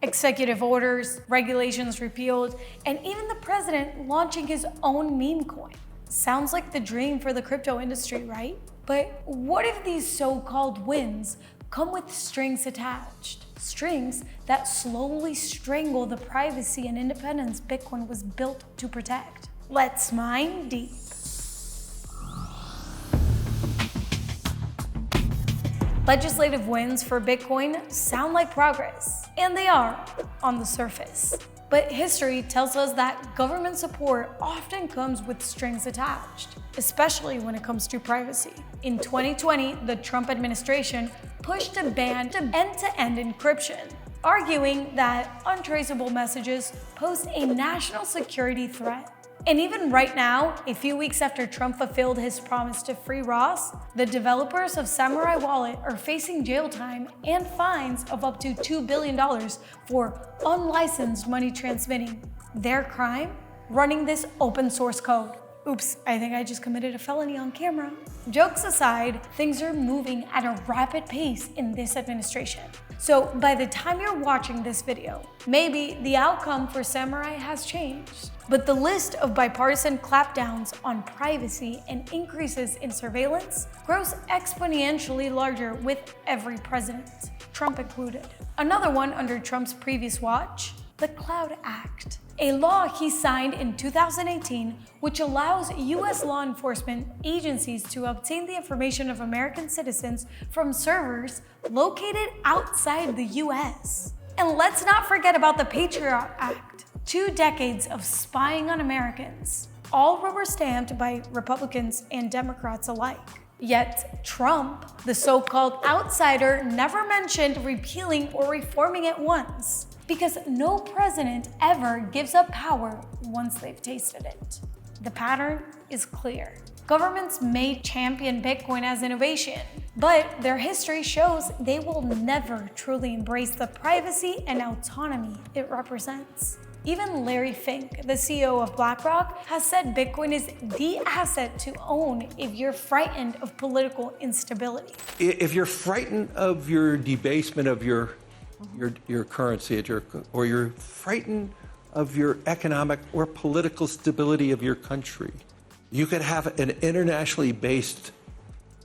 Executive orders, regulations repealed, and even the president launching his own meme coin. Sounds like the dream for the crypto industry, right? But what if these so-called wins come with strings attached? Strings that slowly strangle the privacy and independence Bitcoin was built to protect. Let's mine deep. Legislative wins for Bitcoin sound like progress, and they are on the surface. But history tells us that government support often comes with strings attached, especially when it comes to privacy. In 2020, the Trump administration pushed a ban to end-to-end encryption, arguing that untraceable messages pose a national security threat. And even right now, a few weeks after Trump fulfilled his promise to free Ross, the developers of Samurai Wallet are facing jail time and fines of up to $2 billion for unlicensed money transmitting. Their crime? Running this open source code. Oops, I think I just committed a felony on camera. Jokes aside, things are moving at a rapid pace in this administration. So by the time you're watching this video, maybe the outcome for Samurai has changed. But the list of bipartisan clampdowns on privacy and increases in surveillance grows exponentially larger with every president, Trump included. Another one under Trump's previous watch, the Cloud Act, a law he signed in 2018 which allows US law enforcement agencies to obtain the information of American citizens from servers located outside the US. And let's not forget about the Patriot Act, 2 decades of spying on Americans, all rubber-stamped by Republicans and Democrats alike. Yet Trump, the so-called outsider, never mentioned repealing or reforming it once. Because no president ever gives up power once they've tasted it. The pattern is clear. Governments may champion Bitcoin as innovation, but their history shows they will never truly embrace the privacy and autonomy it represents. Even Larry Fink, the CEO of BlackRock, has said Bitcoin is the asset to own if you're frightened of political instability. If you're frightened of your debasement of your currency, or you're frightened of your economic or political stability of your country, you could have an internationally based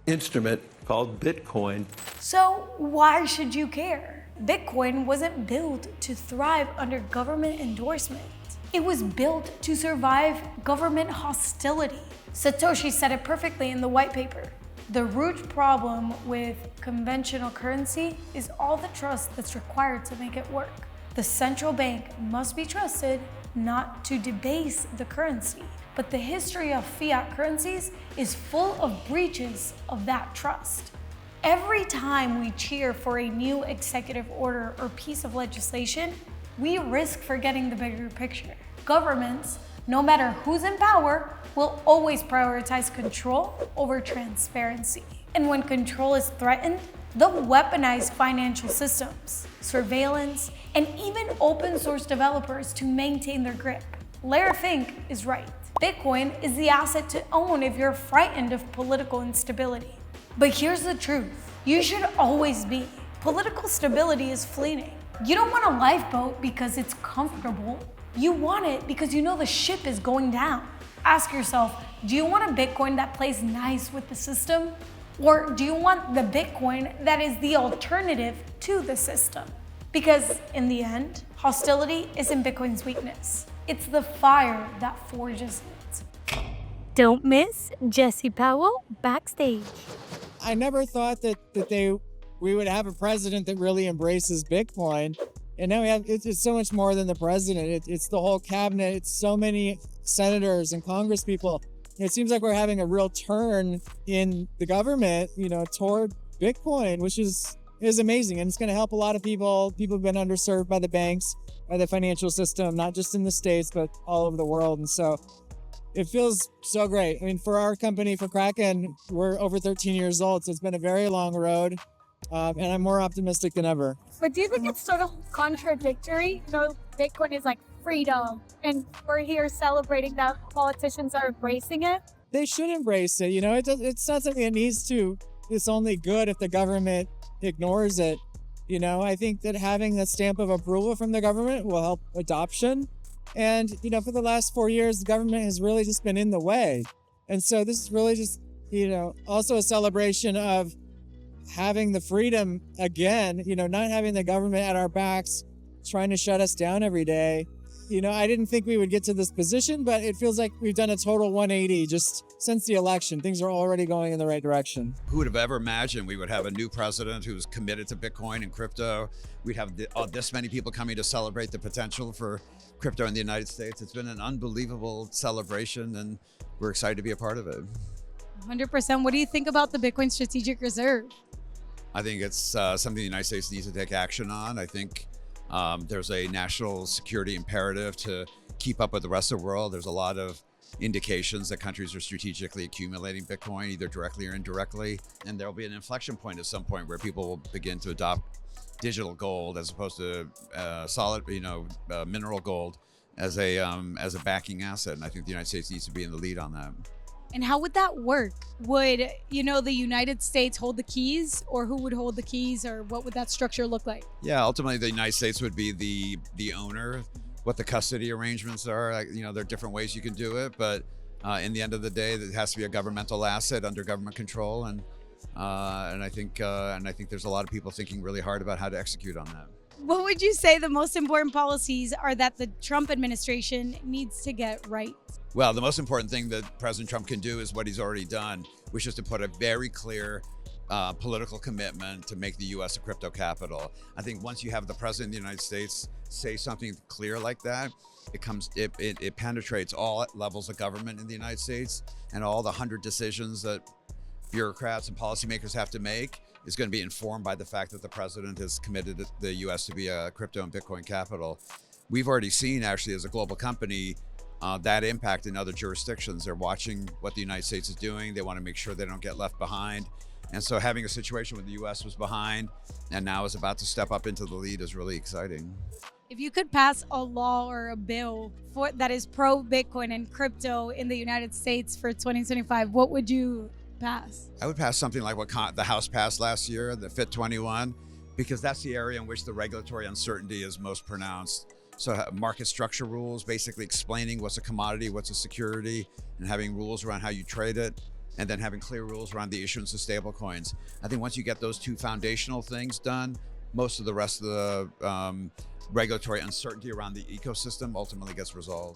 instrument called Bitcoin. So why should you care? Bitcoin wasn't built to thrive under government endorsement. It was built to survive government hostility. Satoshi said it perfectly in the white paper. The root problem with conventional currency is all the trust that's required to make it work. The central bank must be trusted not to debase the currency, but the history of fiat currencies is full of breaches of that trust. Every time we cheer for a new executive order or piece of legislation, we risk forgetting the bigger picture. Governments, no matter who's in power, will always prioritize control over transparency. And when control is threatened, they'll weaponize financial systems, surveillance, and even open source developers to maintain their grip. Larry Fink is right. Bitcoin is the asset to own if you're frightened of political instability. But here's the truth. You should always be. Political stability is fleeting. You don't want a lifeboat because it's comfortable. You want it because you know the ship is going down. Ask yourself, do you want a Bitcoin that plays nice with the system? Or do you want the Bitcoin that is the alternative to the system? Because in the end, hostility isn't Bitcoin's weakness. It's the fire that forges it. Don't miss Jesse Powell Backstage. I never thought that we would have a president that really embraces Bitcoin. And now it's so much more than the president. It's the whole cabinet. It's so many senators and congresspeople. It seems like we're having a real turn in the government, toward Bitcoin, which is amazing. And it's going to help a lot of people. People have been underserved by the banks, by the financial system, not just in the States, but all over the world. And so it feels so great. I mean, for our company, for Kraken, we're over 13 years old. So it's been a very long road. And I'm more optimistic than ever. But do you think it's sort of contradictory? Bitcoin is like freedom, and we're here celebrating that politicians are embracing it. They should embrace it. It's not something that needs to. It's only good if the government ignores it. You know, I think that having that stamp of approval from the government will help adoption. And, you know, for the last 4 years, the government has really just been in the way. And so this is really just, you know, also a celebration of having the freedom again, you know, not having the government at our backs trying to shut us down every day. You know, I didn't think we would get to this position, but it feels like we've done a total 180 just since the election. Things are already going in the right direction. Who would have ever imagined we would have a new president who's committed to Bitcoin and crypto? We'd have this many people coming to celebrate the potential for crypto in the United States. It's been an unbelievable celebration, and we're excited to be a part of it. 100%. What do you think about the Bitcoin Strategic Reserve? I think it's something the United States needs to take action on. I think there's a national security imperative to keep up with the rest of the world. There's a lot of indications that countries are strategically accumulating Bitcoin, either directly or indirectly. And there'll be an inflection point at some point where people will begin to adopt digital gold as opposed to solid, mineral gold as a backing asset. And I think the United States needs to be in the lead on that. And how would that work? Would, the United States hold the keys, or who would hold the keys, or what would that structure look like? Yeah, ultimately the United States would be the owner. What the custody arrangements are, there are different ways you can do it, but in the end of the day, it has to be a governmental asset under government control, and I think there's a lot of people thinking really hard about how to execute on that. What would you say the most important policies are that the Trump administration needs to get right? Well, the most important thing that President Trump can do is what he's already done, which is to put a very clear political commitment to make the U.S. a crypto capital. I think once you have the President of the United States say something clear like that, it penetrates all levels of government in the United States, and all the 100 decisions that bureaucrats and policymakers have to make is going to be informed by the fact that the president has committed the U.S. to be a crypto and Bitcoin capital. We've already seen, actually, as a global company, that impact in other jurisdictions. They're watching what the United States is doing. They want to make sure they don't get left behind. And so having a situation where the U.S. was behind and now is about to step up into the lead is really exciting. If you could pass a law or a bill that is pro-Bitcoin and crypto in the United States for 2025, what would you pass? I would pass something like what the House passed last year, the FIT 21, because that's the area in which the regulatory uncertainty is most pronounced. So market structure rules, basically explaining what's a commodity, what's a security, and having rules around how you trade it, and then having clear rules around the issuance of stable coins. I think once you get those two foundational things done, most of the rest of the regulatory uncertainty around the ecosystem ultimately gets resolved.